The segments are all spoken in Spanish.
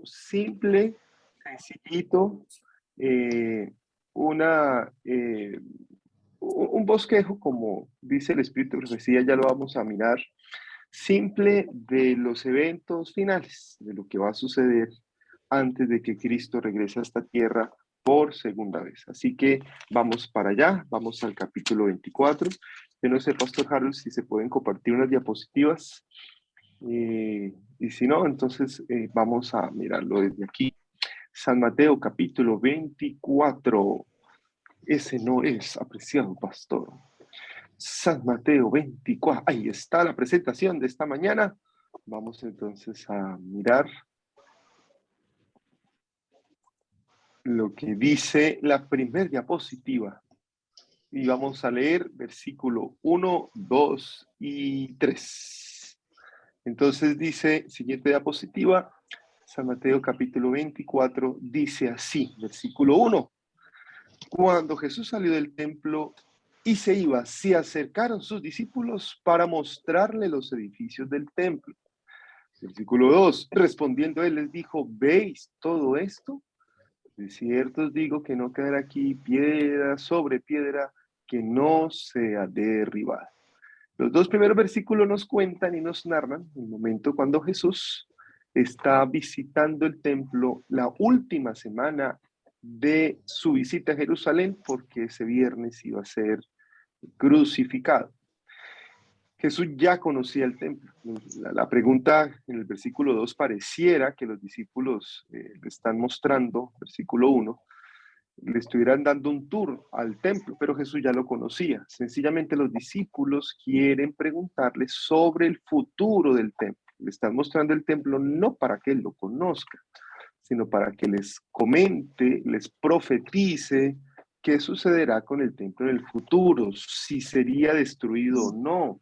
Simple, sencillito, eh, una, eh, un bosquejo, como dice el Espíritu de Profecía, ya lo vamos a mirar, simple de los eventos finales, de lo que va a suceder antes de que Cristo regrese a esta tierra por segunda vez. Así que vamos para allá, vamos al capítulo 24. Yo no sé, Pastor Harold, si se pueden compartir unas diapositivas. Y si no, entonces vamos a mirarlo desde aquí. San Mateo capítulo 24. Ese no es, apreciado pastor. San Mateo 24. Ahí está la presentación de esta mañana. Vamos entonces a mirar lo que dice la primera diapositiva. Y vamos a leer versículo 1, 2 y 3. Entonces dice, siguiente diapositiva, San Mateo capítulo 24, dice así, versículo 1. Cuando Jesús salió del templo y se iba, se acercaron sus discípulos para mostrarle los edificios del templo. Versículo 2, respondiendo él les dijo, ¿veis todo esto? De cierto os digo que no quedará aquí piedra sobre piedra que no sea derribada. Los dos primeros versículos nos cuentan y nos narran el momento cuando Jesús está visitando el templo la última semana de su visita a Jerusalén, porque ese viernes iba a ser crucificado. Jesús ya conocía el templo. La pregunta en el versículo 2 pareciera que los discípulos le están mostrando, versículo 1, le estuvieran dando un tour al templo, pero Jesús ya lo conocía. Sencillamente los discípulos quieren preguntarle sobre el futuro del templo. Le están mostrando el templo no para que él lo conozca, sino para que les comente, les profetice qué sucederá con el templo en el futuro, si sería destruido o no,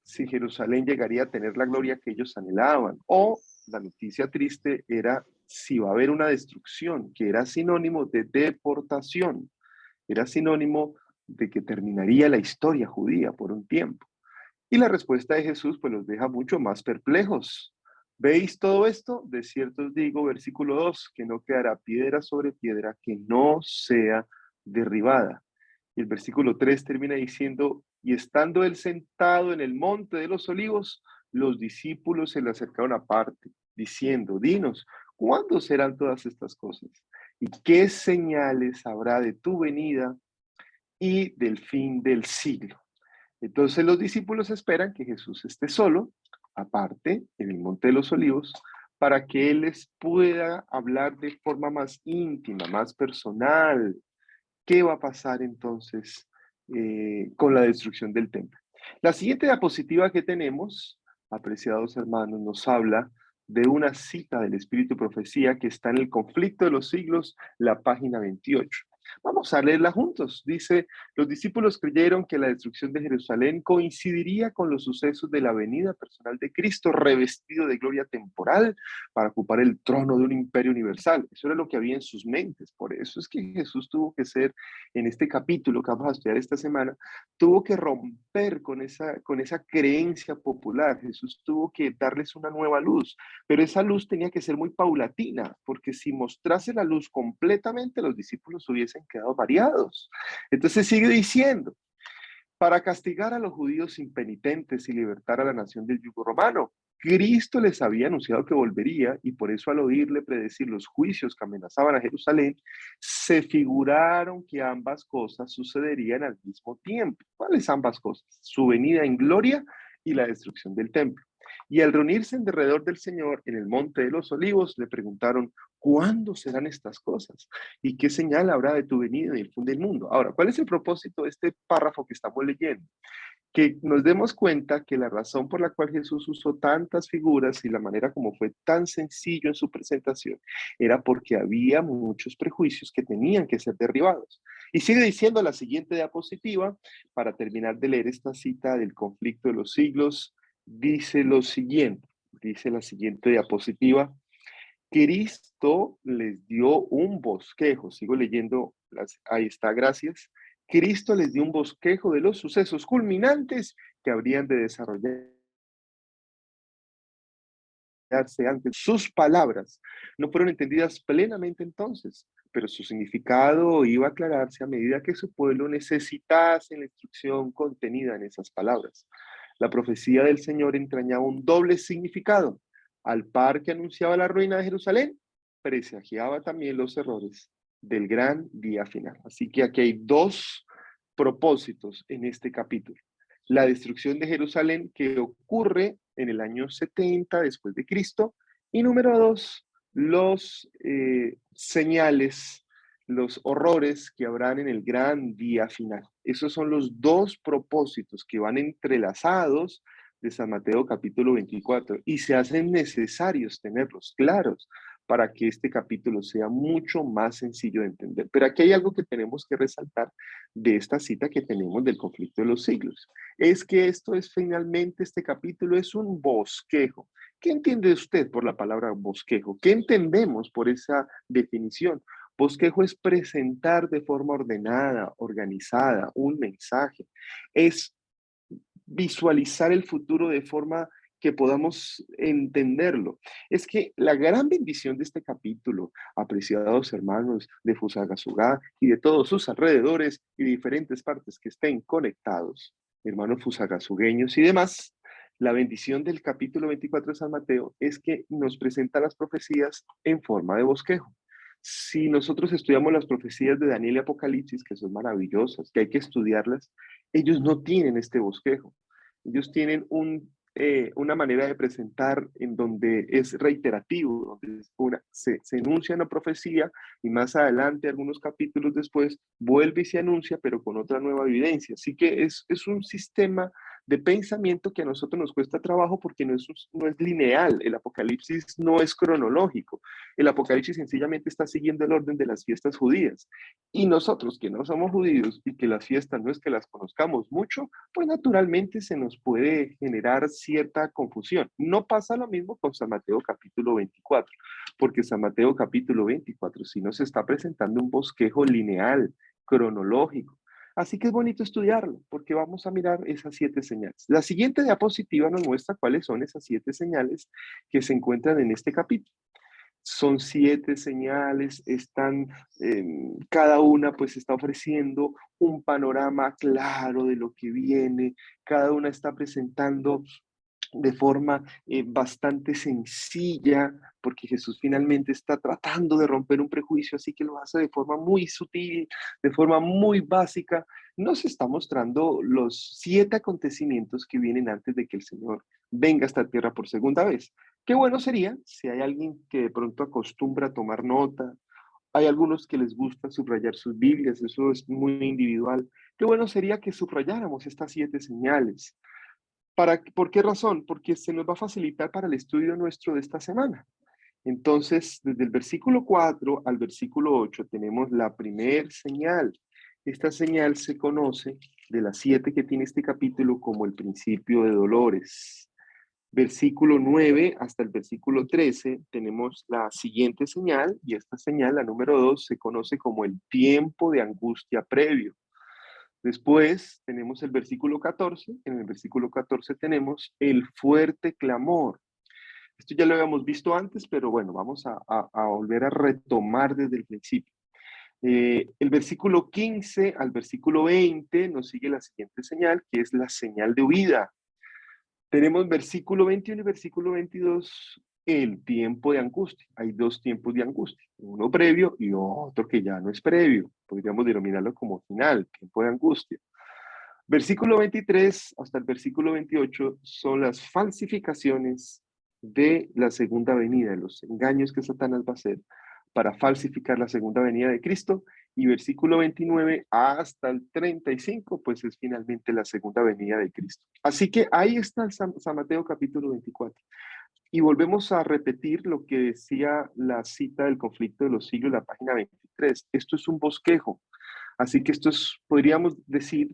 si Jerusalén llegaría a tener la gloria que ellos anhelaban, o la noticia triste era si va a haber una destrucción, que era sinónimo de deportación, era sinónimo de que terminaría la historia judía por un tiempo. Y la respuesta de Jesús pues los deja mucho más perplejos. ¿Veis todo esto? De cierto os digo, versículo 2, que no quedará piedra sobre piedra que no sea derribada. Y el versículo 3 termina diciendo, y estando él sentado en el monte de los olivos, los discípulos se le acercaron aparte, diciendo, dinos, ¿cuándo serán todas estas cosas? ¿Y qué señales habrá de tu venida y del fin del siglo? Entonces los discípulos esperan que Jesús esté solo, aparte, en el monte de los olivos, para que Él les pueda hablar de forma más íntima, más personal. ¿Qué va a pasar entonces con la destrucción del templo? La siguiente diapositiva que tenemos, apreciados hermanos, nos habla de una cita del Espíritu Profecía que está en el conflicto de los siglos, la página 28. Vamos a leerla juntos. Dice, los discípulos creyeron que la destrucción de Jerusalén coincidiría con los sucesos de la venida personal de Cristo, revestido de gloria temporal para ocupar el trono de un imperio universal. Eso era lo que había en sus mentes. Por eso es que Jesús tuvo que ser, en este capítulo que vamos a estudiar esta semana, tuvo que romper con esa creencia popular. Jesús tuvo que darles una nueva luz, pero esa luz tenía que ser muy paulatina, porque si mostrase la luz completamente, los discípulos hubiesen quedado variados. Entonces sigue diciendo, para castigar a los judíos impenitentes y libertar a la nación del yugo romano. Cristo les había anunciado que volvería y por eso al oírle predecir los juicios que amenazaban a Jerusalén, se figuraron que ambas cosas sucederían al mismo tiempo. ¿Cuáles ambas cosas? Su venida en gloria y la destrucción del templo. Y al reunirse en derredor del Señor en el monte de los olivos, le preguntaron, ¿cuándo serán estas cosas? ¿Y qué señal habrá de tu venida y el fin del mundo? Ahora, ¿cuál es el propósito de este párrafo que estamos leyendo? Que nos demos cuenta que la razón por la cual Jesús usó tantas figuras y la manera como fue tan sencillo en su presentación era porque había muchos prejuicios que tenían que ser derribados. Y sigue diciendo la siguiente diapositiva, para terminar de leer esta cita del conflicto de los siglos, dice lo siguiente, dice la siguiente diapositiva, Cristo les dio un bosquejo, sigo leyendo, ahí está, gracias. Cristo les dio un bosquejo de los sucesos culminantes que habrían de desarrollarse desarrollarse antes. Sus palabras no fueron entendidas plenamente entonces, pero su significado iba a aclararse a medida que su pueblo necesitase la instrucción contenida en esas palabras. La profecía del Señor entrañaba un doble significado. Al par que anunciaba la ruina de Jerusalén, presagiaba también los errores del gran día final. Así que aquí hay dos propósitos en este capítulo. La destrucción de Jerusalén que ocurre en el año 70 después de Cristo, y número dos, los señales, los horrores que habrán en el gran día final. Esos son los dos propósitos que van entrelazados de San Mateo capítulo 24 y se hacen necesarios tenerlos claros para que este capítulo sea mucho más sencillo de entender. Pero aquí hay algo que tenemos que resaltar de esta cita que tenemos del conflicto de los siglos. Es que esto es finalmente, este capítulo es un bosquejo. ¿Qué entiende usted por la palabra bosquejo? ¿Qué entendemos por esa definición? Bosquejo es presentar de forma ordenada, organizada, un mensaje. Es visualizar el futuro de forma que podamos entenderlo. Es que la gran bendición de este capítulo, apreciados hermanos de Fusagasugá y de todos sus alrededores y diferentes partes que estén conectados, hermanos fusagasugueños y demás, la bendición del capítulo 24 de San Mateo es que nos presenta las profecías en forma de bosquejo. Si nosotros estudiamos las profecías de Daniel y Apocalipsis, que son maravillosas, que hay que estudiarlas, ellos no tienen este bosquejo. Ellos tienen una manera de presentar en donde es reiterativo, donde se enuncia una profecía y más adelante, algunos capítulos después, vuelve y se anuncia, pero con otra nueva evidencia. Así que es un sistema de pensamiento que a nosotros nos cuesta trabajo porque no es lineal. El Apocalipsis no es cronológico. El Apocalipsis sencillamente está siguiendo el orden de las fiestas judías. Y nosotros que no somos judíos y que las fiestas no es que las conozcamos mucho, pues naturalmente se nos puede generar cierta confusión. No pasa lo mismo con San Mateo capítulo 24, porque San Mateo capítulo 24 sí nos está presentando un bosquejo lineal, cronológico. Así que es bonito estudiarlo, porque vamos a mirar esas 7 señales. La siguiente diapositiva nos muestra cuáles son esas 7 señales que se encuentran en este capítulo. Son 7 señales, cada una pues está ofreciendo un panorama claro de lo que viene, cada una está presentando de forma bastante sencilla, porque Jesús finalmente está tratando de romper un prejuicio, así que lo hace de forma muy sutil, de forma muy básica. Nos está mostrando los 7 acontecimientos que vienen antes de que el Señor venga a esta tierra por segunda vez. Qué bueno sería si hay alguien que de pronto acostumbra a tomar nota. Hay algunos que les gusta subrayar sus Biblias, eso es muy individual. Qué bueno sería que subrayáramos estas 7 señales. ¿Por qué razón? Porque se nos va a facilitar para el estudio nuestro de esta semana. Entonces, desde el versículo 4 al versículo 8 tenemos la primer señal. Esta señal se conoce de las 7 que tiene este capítulo como el principio de dolores. Versículo 9 hasta el versículo 13 tenemos la siguiente señal, y esta señal, la número 2, se conoce como el tiempo de angustia previo. Después tenemos el versículo 14. En el versículo 14 tenemos el fuerte clamor. Esto ya lo habíamos visto antes, pero bueno, vamos a volver a retomar desde el principio. El versículo 15 al versículo 20 nos sigue la siguiente señal, que es la señal de huida. Tenemos versículo 21 y versículo 22, el tiempo de angustia. Hay 2 tiempos de angustia, uno previo y otro que ya no es previo. Podríamos denominarlo como final, tiempo de angustia. Versículo 23 hasta el versículo 28 son las falsificaciones de la segunda venida, los engaños que Satanás va a hacer para falsificar la segunda venida de Cristo. Y versículo 29 hasta el 35, pues es finalmente la segunda venida de Cristo. Así que ahí está San Mateo capítulo 24. Y volvemos a repetir lo que decía la cita del conflicto de los siglos, la página 23. Esto es un bosquejo. Así que podríamos decir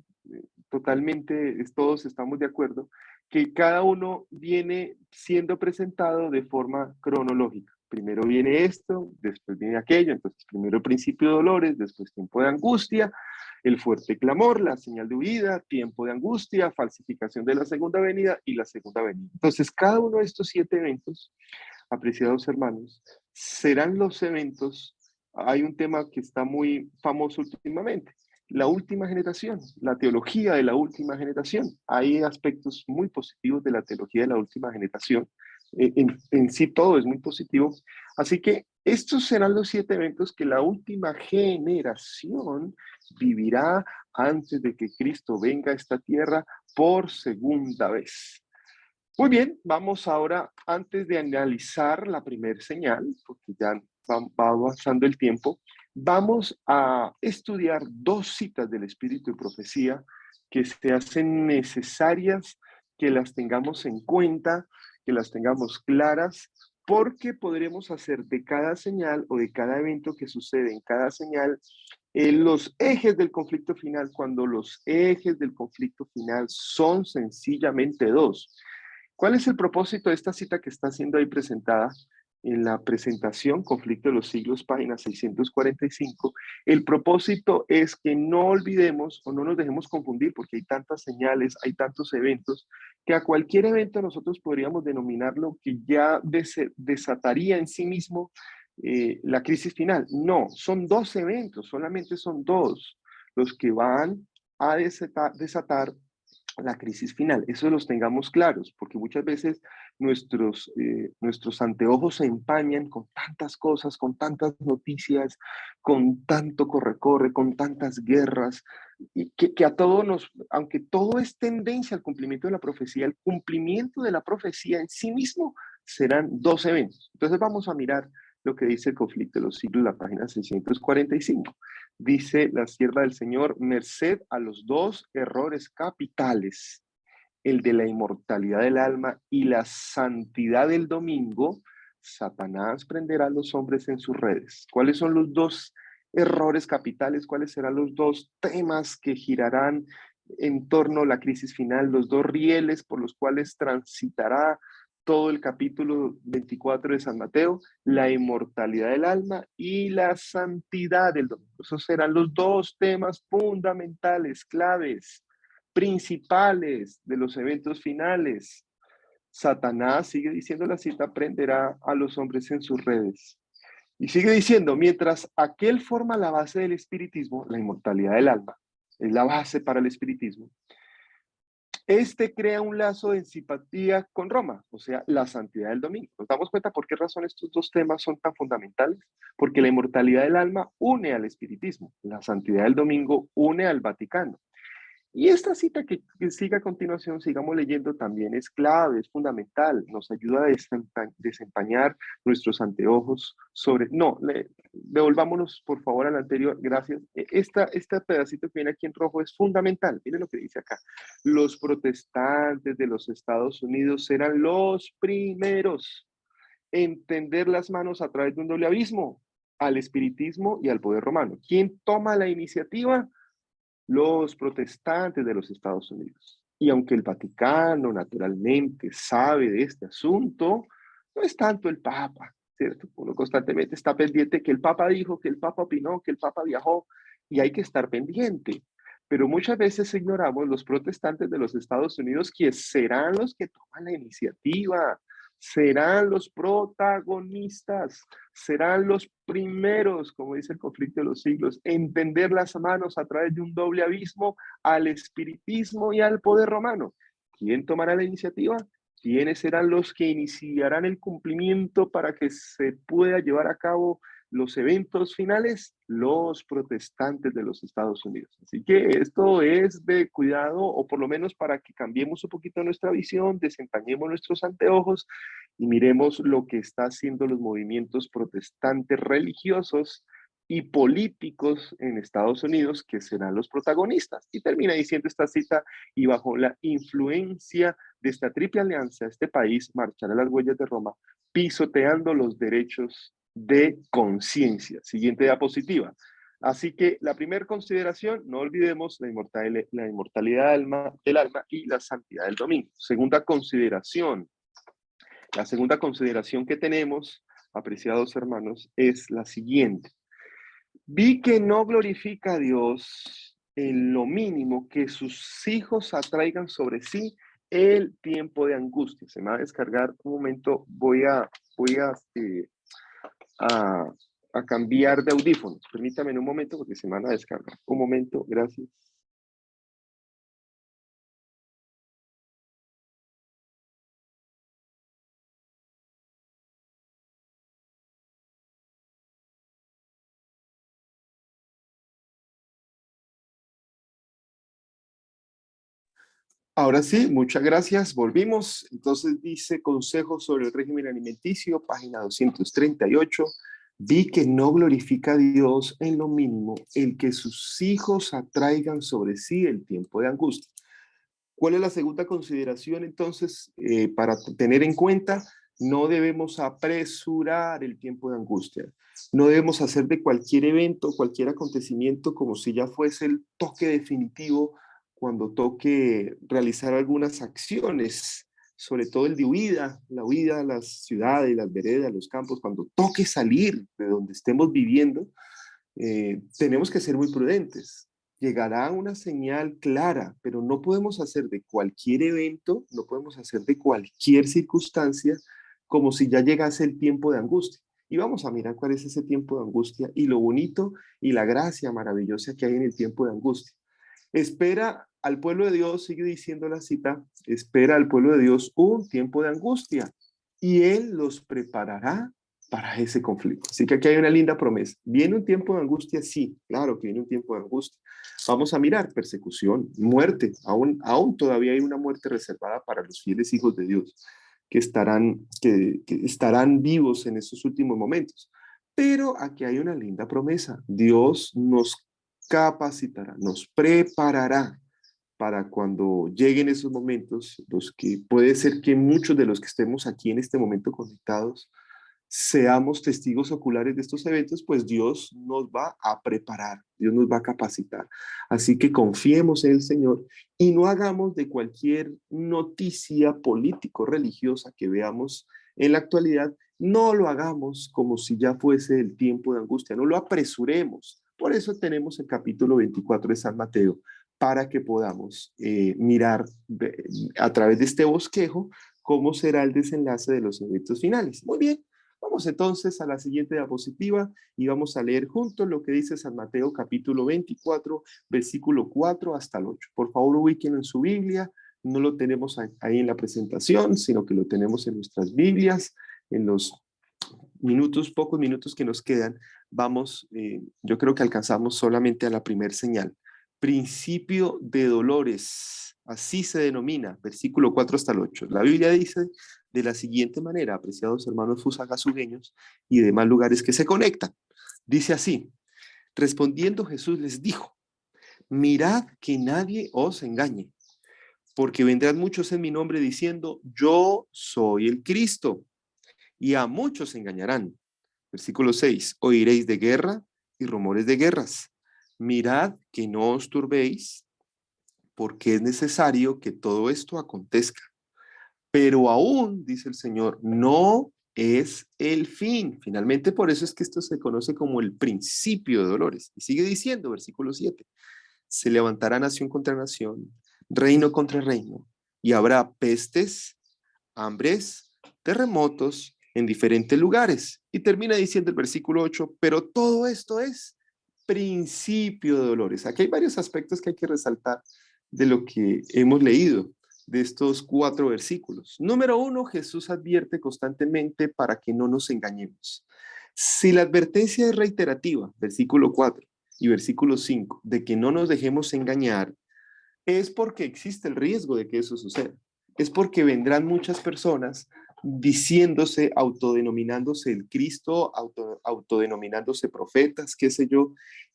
totalmente, todos estamos de acuerdo, que cada uno viene siendo presentado de forma cronológica. Primero viene esto, después viene aquello. Entonces, primero el principio de dolores, después tiempo de angustia, el fuerte clamor, la señal de huida, tiempo de angustia, falsificación de la segunda venida y la segunda venida. Entonces, cada uno de estos 7 eventos, apreciados hermanos, serán los eventos. Hay un tema que está muy famoso últimamente, la última generación, la teología de la última generación. Hay aspectos muy positivos de la teología de la última generación. En sí todo es muy positivo. Así que estos serán los 7 eventos que la última generación vivirá antes de que Cristo venga a esta tierra por segunda vez. Muy bien, vamos ahora, antes de analizar la primera señal, porque ya va avanzando el tiempo, vamos a estudiar 2 citas del Espíritu de Profecía que se hacen necesarias que las tengamos en cuenta, que las tengamos claras, porque podremos hacer de cada señal o de cada evento que sucede en cada señal los ejes del conflicto final, cuando los ejes del conflicto final son sencillamente 2. ¿Cuál es el propósito de esta cita que está siendo ahí presentada en la presentación, Conflicto de los Siglos, página 645? El propósito es que no olvidemos o no nos dejemos confundir, porque hay tantas señales, hay tantos eventos, que a cualquier evento nosotros podríamos denominarlo que ya desataría en sí mismo la crisis final. No, son 2 eventos, solamente son 2 los que van a desatar la crisis final. Eso los tengamos claros, porque muchas veces nuestros anteojos se empañan con tantas cosas, con tantas noticias, con tanto corre-corre, con tantas guerras, y que a todos aunque todo es tendencia al cumplimiento de la profecía, el cumplimiento de la profecía en sí mismo serán 2 eventos. Entonces vamos a mirar lo que dice el conflicto de los siglos, la página 645. Dice la sierva del Señor: merced a los 2 errores capitales, el de la inmortalidad del alma y la santidad del domingo, Satanás prenderá a los hombres en sus redes. ¿Cuáles son los 2 errores capitales? ¿Cuáles serán los 2 temas que girarán en torno a la crisis final? Los 2 rieles por los cuales transitará todo el capítulo 24 de San Mateo: la inmortalidad del alma y la santidad del domingo. Esos serán los 2 temas fundamentales, claves, principales de los eventos finales. Satanás, sigue diciendo la cita, prenderá a los hombres en sus redes. Y sigue diciendo: mientras aquel forma la base del espiritismo, la inmortalidad del alma, es la base para el espiritismo, este crea un lazo de simpatía con Roma, o sea, la santidad del domingo. ¿Nos damos cuenta por qué razón estos 2 temas son tan fundamentales? Porque la inmortalidad del alma une al espiritismo, la santidad del domingo une al Vaticano. Y esta cita que sigue a continuación, sigamos leyendo, también es clave, es fundamental, nos ayuda a desempañar nuestros anteojos sobre... No, devolvámonos por favor al anterior, gracias. Este pedacito que viene aquí en rojo es fundamental, miren lo que dice acá. Los protestantes de los Estados Unidos serán los primeros en tender las manos a través de un doble abismo al espiritismo y al poder romano. ¿Quién toma la iniciativa? Los protestantes de los Estados Unidos. Y aunque el Vaticano naturalmente sabe de este asunto, no es tanto el Papa, ¿cierto? Uno constantemente está pendiente que el Papa dijo, que el Papa opinó, que el Papa viajó, y hay que estar pendiente. Pero muchas veces ignoramos los protestantes de los Estados Unidos, que serán los que toman la iniciativa, serán los protagonistas, serán los primeros, como dice el conflicto de los siglos, en tender las manos a través de un doble abismo al espiritismo y al poder romano. ¿Quién tomará la iniciativa? ¿Quiénes serán los que iniciarán el cumplimiento para que se pueda llevar a cabo los eventos finales? Los protestantes de los Estados Unidos. Así que esto es de cuidado, o por lo menos para que cambiemos un poquito nuestra visión, desempañemos nuestros anteojos y miremos lo que está haciendo los movimientos protestantes religiosos y políticos en Estados Unidos, que serán los protagonistas. Y termina diciendo esta cita: y bajo la influencia de esta triple alianza, este país marchará las huellas de Roma, pisoteando los derechos de conciencia. Siguiente diapositiva. Así que la primera consideración, no olvidemos la inmortalidad del alma y la santidad del domingo. Segunda consideración. La segunda consideración que tenemos apreciados hermanos, es la siguiente. Vi que no glorifica a Dios en lo mínimo que sus hijos atraigan sobre sí el tiempo de angustia. Se me va a descargar un momento, voy a, a cambiar de audífonos. Permítame un momento porque se me van a descargar. Un momento, gracias. Ahora sí, muchas gracias. Volvimos. Entonces dice Consejo sobre el régimen alimenticio, página 238. Vi que no glorifica a Dios en lo mínimo el que sus hijos atraigan sobre sí el tiempo de angustia. ¿Cuál es la segunda consideración entonces para tener en cuenta? No debemos apresurar el tiempo de angustia. No debemos hacer de cualquier evento, cualquier acontecimiento como si ya fuese el toque definitivo cuando toque realizar algunas acciones, sobre todo el de huida, la huida a las ciudades, las veredas, los campos, cuando toque salir de donde estemos viviendo, tenemos que ser muy prudentes. Llegará una señal clara, pero no podemos hacer de cualquier evento, no podemos hacer de cualquier circunstancia como si ya llegase el tiempo de angustia. Y vamos a mirar cuál es ese tiempo de angustia y lo bonito y la gracia maravillosa que hay en el tiempo de angustia. Espera al pueblo de Dios, sigue diciendo la cita, espera al pueblo de Dios un tiempo de angustia y Él los preparará para ese conflicto. Así que aquí hay una linda promesa. ¿Viene un tiempo de angustia? Sí, claro que viene un tiempo de angustia. Vamos a mirar persecución, muerte. Aún todavía hay una muerte reservada para los fieles hijos de Dios que estarán vivos en esos últimos momentos. Pero aquí hay una linda promesa. Dios nos capacitará, nos preparará para cuando lleguen esos momentos, los que puede ser que muchos de los que estemos aquí en este momento conectados seamos testigos oculares de estos eventos, pues Dios nos va a preparar, Dios nos va a capacitar. Así que confiemos en el Señor y no hagamos de cualquier noticia político-religiosa que veamos en la actualidad, no lo hagamos como si ya fuese el tiempo de angustia, no lo apresuremos. Por eso tenemos el capítulo 24 de San Mateo, para que podamos mirar a través de este bosquejo cómo será el desenlace de los eventos finales. Muy bien, vamos entonces a la siguiente diapositiva y vamos a leer juntos lo que dice San Mateo capítulo 24, versículo 4 hasta el 8. Por favor, ubíquenlo en su Biblia. No lo tenemos ahí en la presentación, sino que lo tenemos en nuestras Biblias, en los pocos minutos que nos quedan. Vamos, yo creo que alcanzamos solamente a la primer señal. Principio de dolores, así se denomina, versículo 4 hasta el 8. La Biblia dice de la siguiente manera, apreciados hermanos fusagasugueños y demás lugares que se conectan. Dice así, respondiendo Jesús les dijo, mirad que nadie os engañe, porque vendrán muchos en mi nombre diciendo, yo soy el Cristo, y a muchos engañarán. Versículo 6, oiréis de guerra y rumores de guerras. Mirad que no os turbéis, porque es necesario que todo esto acontezca. Pero aún, dice el Señor, no es el fin. Finalmente, por eso es que esto se conoce como el principio de dolores. Y sigue diciendo, versículo 7, se levantará nación contra nación, reino contra reino, y habrá pestes, hambres, terremotos en diferentes lugares. Y termina diciendo el versículo 8, pero todo esto es principio de dolores. Aquí hay varios aspectos que hay que resaltar de lo que hemos leído de estos 4 versículos. Número 1, Jesús advierte constantemente para que no nos engañemos. Si la advertencia es reiterativa, versículo 4 y versículo 5, de que no nos dejemos engañar, es porque existe el riesgo de que eso suceda. Es porque vendrán muchas personas diciéndose, autodenominándose el Cristo, autodenominándose profetas, qué sé yo,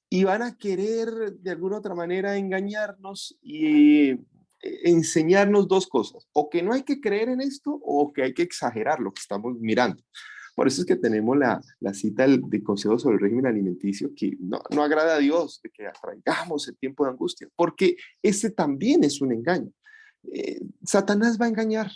y van a querer de alguna otra manera engañarnos y enseñarnos dos cosas, o que no hay que creer en esto o que hay que exagerar lo que estamos mirando. Por eso es que tenemos la cita del Consejo sobre el régimen alimenticio, que no agrada a Dios de que atraigamos el tiempo de angustia, porque ese también es un engaño. Satanás va a engañar.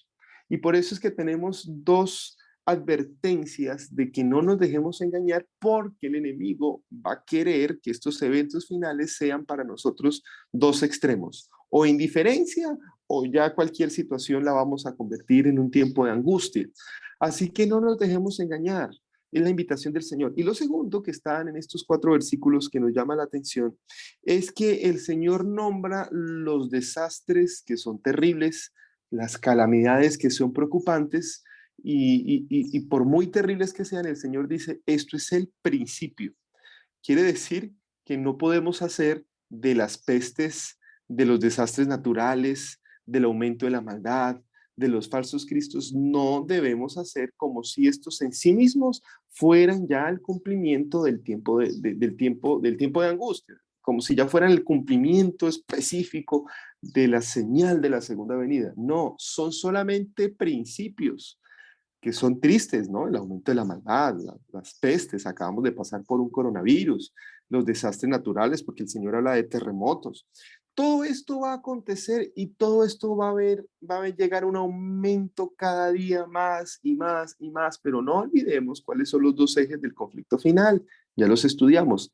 Y por eso es que tenemos dos advertencias de que no nos dejemos engañar, porque el enemigo va a querer que estos eventos finales sean para nosotros dos extremos, o indiferencia o ya cualquier situación la vamos a convertir en un tiempo de angustia. Así que no nos dejemos engañar. Es la invitación del Señor. Y lo segundo que están en estos 4 versículos que nos llama la atención es que el Señor nombra los desastres que son terribles, las calamidades que son preocupantes, y por muy terribles que sean, el Señor dice, esto es el principio. Quiere decir que no podemos hacer de las pestes, de los desastres naturales, del aumento de la maldad, de los falsos cristos, no debemos hacer como si estos en sí mismos fueran ya el cumplimiento del tiempo de angustia, como si ya fueran el cumplimiento específico de la señal de la segunda venida. No, son solamente principios que son tristes, ¿no? El aumento de la maldad, las pestes, acabamos de pasar por un coronavirus, los desastres naturales, porque el Señor habla de terremotos. Todo esto va a acontecer y todo esto va a llegar a un aumento cada día más y más y más, pero no olvidemos cuáles son los dos ejes del conflicto final, ya los estudiamos,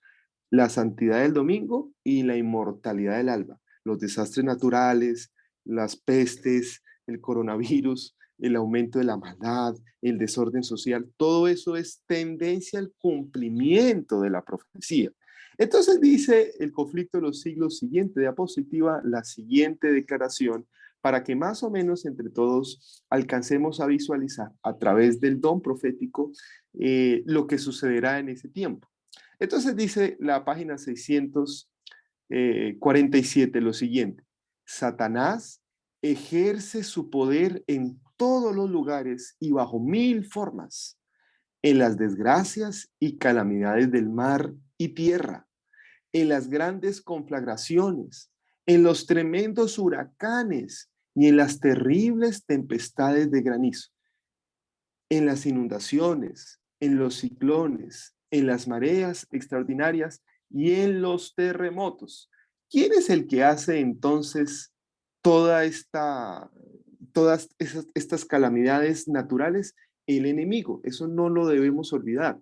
la santidad del domingo y la inmortalidad del alma, los desastres naturales, las pestes, el coronavirus, el aumento de la maldad, el desorden social, todo eso es tendencia al cumplimiento de la profecía. Entonces dice el conflicto de los siglos siguiente, diapositiva, la siguiente declaración, para que más o menos entre todos alcancemos a visualizar a través del don profético lo que sucederá en ese tiempo. Entonces dice la página 647 lo siguiente: Satanás ejerce su poder en todos los lugares y bajo 1000 formas, en las desgracias y calamidades del mar y tierra, en las grandes conflagraciones, en los tremendos huracanes y en las terribles tempestades de granizo, en las inundaciones, en los ciclones, en las mareas extraordinarias y en los terremotos. ¿Quién es el que hace entonces toda esta, todas estas calamidades naturales? El enemigo. Eso no lo debemos olvidar.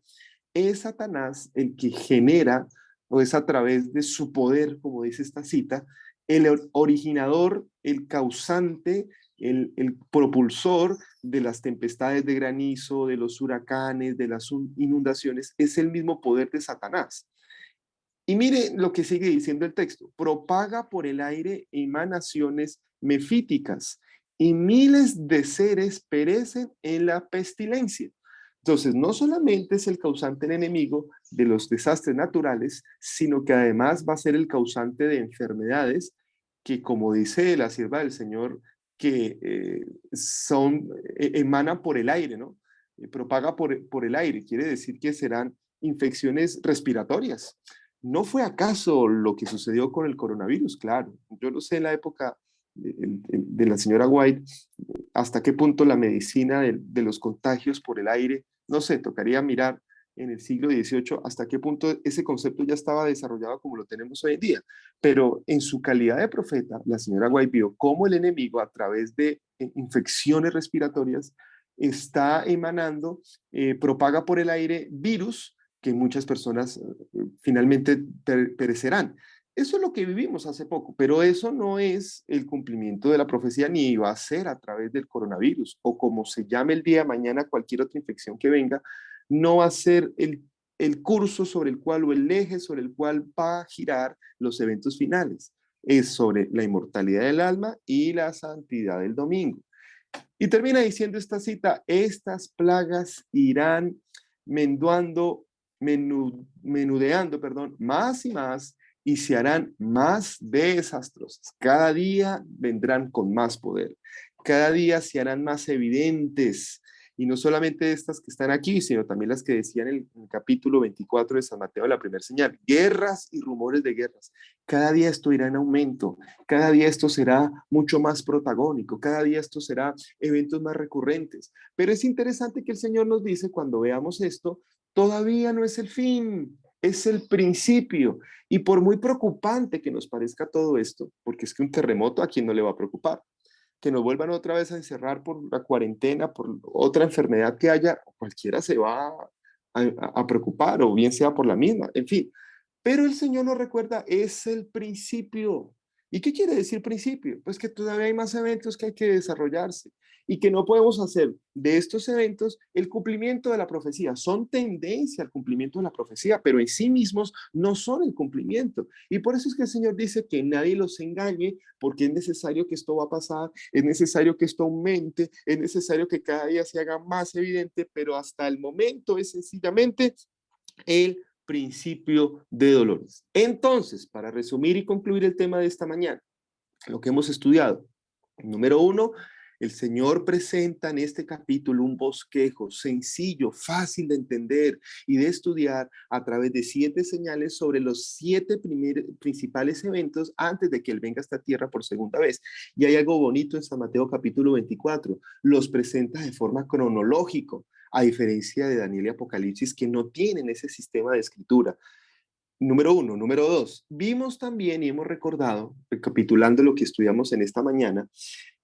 Es Satanás el que genera, o es a través de su poder, como dice esta cita, el originador, el causante, el propulsor de las tempestades de granizo, de los huracanes, de las inundaciones. Es el mismo poder de Satanás. Y mire lo que sigue diciendo el texto: propaga por el aire emanaciones mefíticas y miles de seres perecen en la pestilencia. Entonces, no solamente es el causante el enemigo de los desastres naturales, sino que además va a ser el causante de enfermedades que, como dice la sierva del Señor, que emanan por el aire, ¿no? Propaga por el aire, quiere decir que serán infecciones respiratorias. ¿No fue acaso lo que sucedió con el coronavirus? Claro, yo no sé en la época de la señora White hasta qué punto la medicina de los contagios por el aire, no sé, tocaría mirar en el siglo XVIII hasta qué punto ese concepto ya estaba desarrollado como lo tenemos hoy en día. Pero en su calidad de profeta, la señora White vio cómo el enemigo a través de infecciones respiratorias está emanando, propaga por el aire virus que muchas personas finalmente perecerán. Eso es lo que vivimos hace poco, pero eso no es el cumplimiento de la profecía, ni va a ser a través del coronavirus o como se llame el día de mañana cualquier otra infección que venga, no va a ser el curso sobre el cual o el eje sobre el cual va a girar los eventos finales. Es sobre la inmortalidad del alma y la santidad del domingo. Y termina diciendo esta cita: estas plagas irán menduando, menudeando, perdón, más y más, y se harán más desastrosas. Cada día vendrán con más poder. Cada día se harán más evidentes. Y no solamente estas que están aquí, sino también las que decían en el capítulo 24 de San Mateo, la primera señal: guerras y rumores de guerras. Cada día esto irá en aumento, cada día esto será mucho más protagónico, cada día esto será eventos más recurrentes. Pero es interesante que el Señor nos dice, cuando veamos esto, todavía no es el fin, es el principio. Y por muy preocupante que nos parezca todo esto, porque es que un terremoto a quién no le va a preocupar, que nos vuelvan otra vez a encerrar por la cuarentena, por otra enfermedad que haya, cualquiera se va a preocupar, o bien sea por la misma, en fin. Pero el Señor nos recuerda, es el principio. ¿Y qué quiere decir principio? Pues que todavía hay más eventos que hay que desarrollarse y que no podemos hacer de estos eventos el cumplimiento de la profecía. Son tendencia al cumplimiento de la profecía, pero en sí mismos no son el cumplimiento. Y por eso es que el Señor dice que nadie los engañe, porque es necesario que esto va a pasar, es necesario que esto aumente, es necesario que cada día se haga más evidente, pero hasta el momento es sencillamente el principio de dolores. Entonces, para resumir y concluir el tema de esta mañana, lo que hemos estudiado, número 1, el Señor presenta en este capítulo un bosquejo sencillo, fácil de entender y de estudiar a través de 7 señales sobre los 7 principales eventos antes de que Él venga a esta tierra por segunda vez. Y hay algo bonito en San Mateo capítulo 24, los presenta de forma cronológica, a diferencia de Daniel y Apocalipsis, que no tienen ese sistema de escritura. Número 1. Número 2. Vimos también y hemos recordado, recapitulando lo que estudiamos en esta mañana,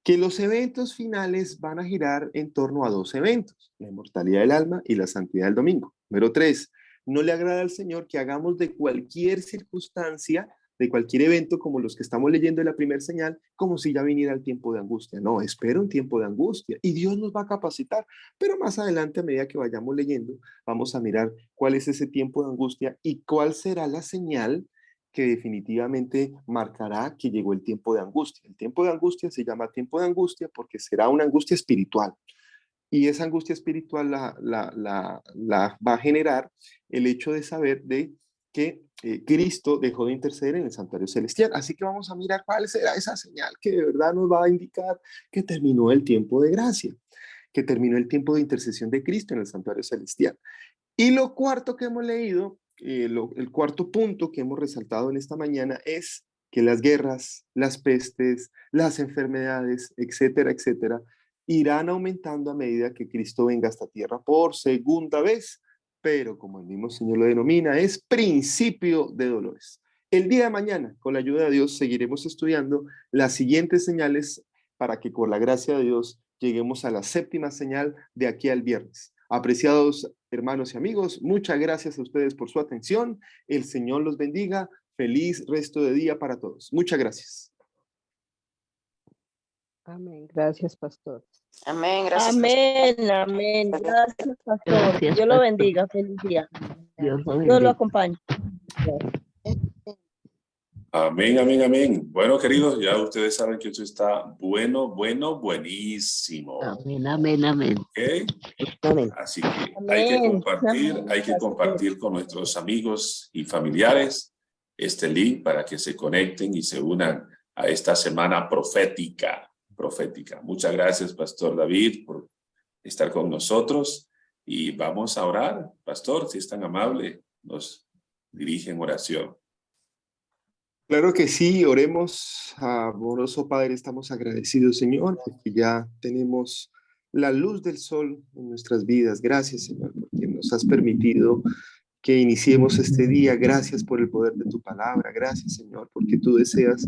que los eventos finales van a girar en torno a 2 eventos, la inmortalidad del alma y la santidad del domingo. Número 3. No le agrada al Señor que hagamos de cualquier circunstancia, de cualquier evento como los que estamos leyendo en la primera señal, como si ya viniera el tiempo de angustia. No, espera un tiempo de angustia y Dios nos va a capacitar. Pero más adelante, a medida que vayamos leyendo, vamos a mirar cuál es ese tiempo de angustia y cuál será la señal que definitivamente marcará que llegó el tiempo de angustia. El tiempo de angustia se llama tiempo de angustia porque será una angustia espiritual. Y esa angustia espiritual la va a generar el hecho de saber de que Cristo dejó de interceder en el santuario celestial. Así que vamos a mirar cuál será esa señal que de verdad nos va a indicar que terminó el tiempo de gracia, que terminó el tiempo de intercesión de Cristo en el santuario celestial. Y lo cuarto que hemos leído, el cuarto punto que hemos resaltado en esta mañana es que las guerras, las pestes, las enfermedades, etcétera, etcétera, irán aumentando a medida que Cristo venga a esta tierra por segunda vez, pero como el mismo Señor lo denomina, es principio de dolores. El día de mañana, con la ayuda de Dios, seguiremos estudiando las siguientes señales para que con la gracia de Dios lleguemos a la 7ª señal de aquí al viernes. Apreciados hermanos y amigos, muchas gracias a ustedes por su atención. El Señor los bendiga. Feliz resto de día para todos. Muchas gracias. Amén. Gracias, pastor. Amén, gracias. Amén, amén. Gracias, pastor. Gracias, Dios lo pastor. bendiga. Feliz día. Dios lo Dios bendiga. lo acompañe. Amén, amén, amén. Bueno, queridos, ya ustedes saben que esto está buenísimo. Amén, amén, amén. ¿Ok? Amén. Así que Amén. hay que compartir con nuestros amigos y familiares este link para que se conecten y se unan a esta semana profética. Muchas gracias, Pastor David, por estar con nosotros y vamos a orar. Pastor, si es tan amable, nos dirige en oración. Claro que sí, oremos. Amoroso Padre, estamos agradecidos, Señor, porque ya tenemos la luz del sol en nuestras vidas. Gracias, Señor, porque nos has permitido que iniciemos este día. Gracias por el poder de tu palabra. Gracias, Señor, porque tú deseas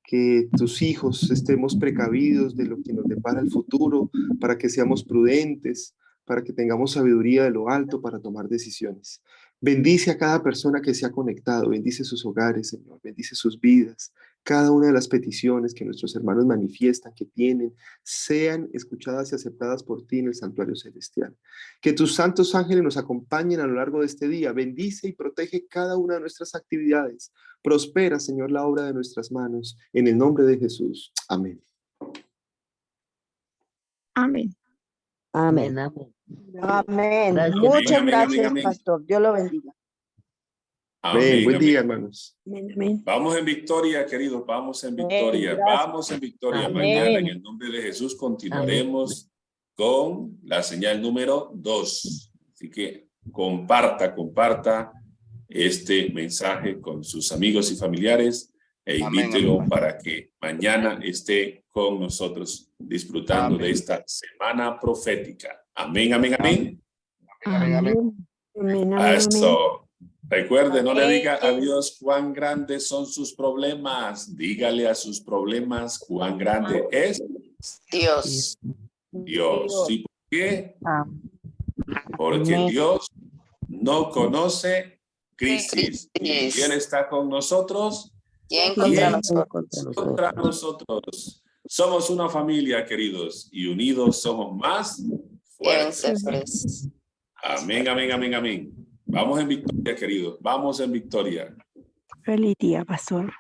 que tus hijos estemos precavidos de lo que nos depara el futuro, para que seamos prudentes, para que tengamos sabiduría de lo alto para tomar decisiones. Bendice a cada persona que se ha conectado, bendice sus hogares, Señor, bendice sus vidas. Cada una de las peticiones que nuestros hermanos manifiestan, que tienen, sean escuchadas y aceptadas por ti en el santuario celestial. Que tus santos ángeles nos acompañen a lo largo de este día. Bendice y protege cada una de nuestras actividades. Prospera, Señor, la obra de nuestras manos. En el nombre de Jesús. Amén. Amén. Amén, Amén. amén. Amén. Gracias. Muchas Amén, gracias, amén. pastor. Dios lo bendiga. Amén. Buen Amén. día, hermanos. Amén, amén. Vamos en victoria, queridos, vamos en victoria, Gracias. vamos en victoria. Amén. Mañana, en el nombre de Jesús, continuaremos con la señal número 2. Así que comparta este mensaje con sus amigos y familiares e invítelo para que mañana esté con nosotros disfrutando de esta semana profética. Amén, amén, amén. Amén, amén. Eso. Recuerde, no le Amén. diga a Dios cuán grandes son sus problemas. Dígale a sus problemas cuán grande es Dios. Dios. ¿Y por qué? Amén. Porque Amén. Dios no conoce crisis. ¿Y Crisis. quién está con nosotros? ¿Quién ¿Quién? contra nosotros? Contra nosotros. Somos una familia, queridos, y unidos somos más fuertes. Vencedores. Amén, amén, amén, amén. Vamos en victoria, queridos. Vamos en victoria. Feliz día, pastor.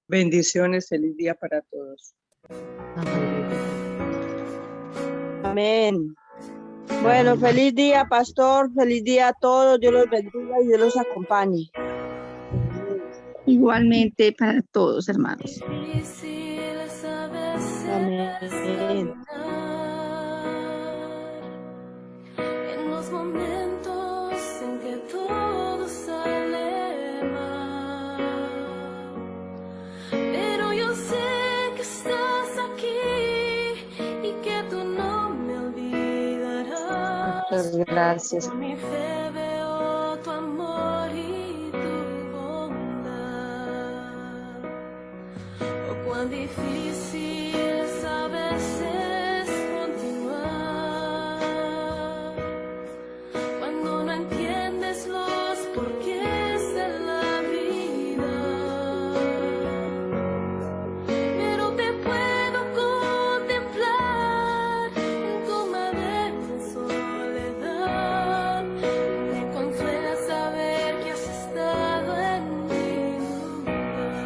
Bendiciones, feliz día para todos. Amén. Bueno, feliz día, pastor. Feliz día a todos. Dios los bendiga y Dios los acompañe. Igualmente para todos, hermanos. Amén. En los momentos en que todo sale mal, pero yo sé que estás aquí y que tú no me olvidarás. Muchas gracias. Por mi fe veo tu amor y tu bondad. Oh, cuán difícil es a veces continuar cuando no entiendes los porqués de la vida. Pero te puedo contemplar como a veces soledad. Me consuela saber que has estado en mi lugar.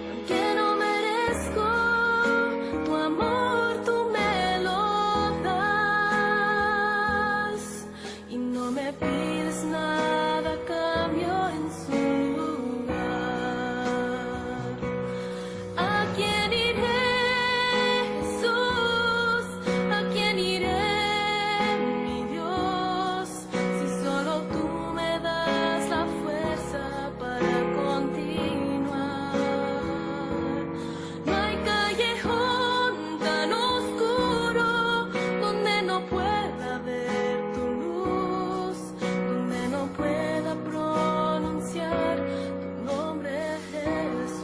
Aunque no merezco tu amor, tú me lo das y no me pides nada a cambio en su lugar. ¿A quién iré, Jesús? ¿A quién iré, mi Dios? Si solo tú me das la fuerza para continuar. No hay callejón tan oscuro donde no pueda ver tu luz, donde no pueda pronunciar tu nombre, Jesús.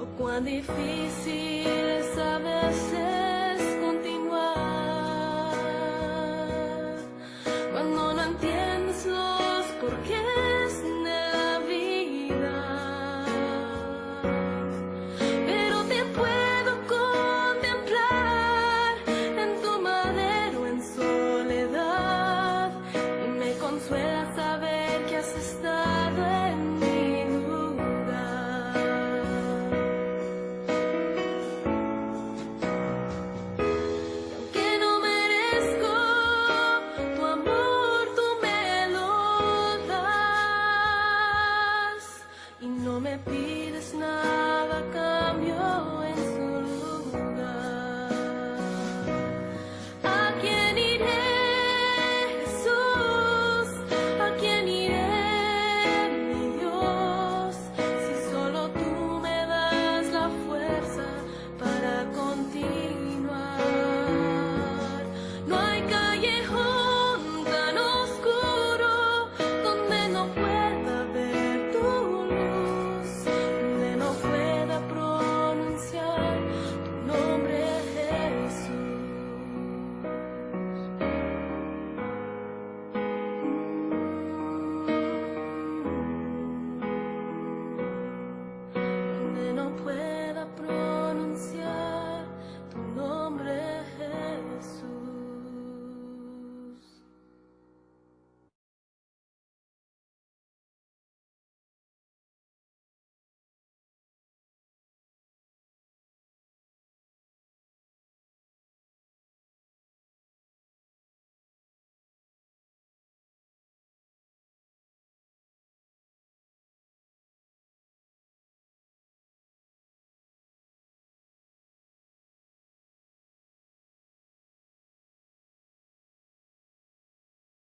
Oh, cuán difícil es a veces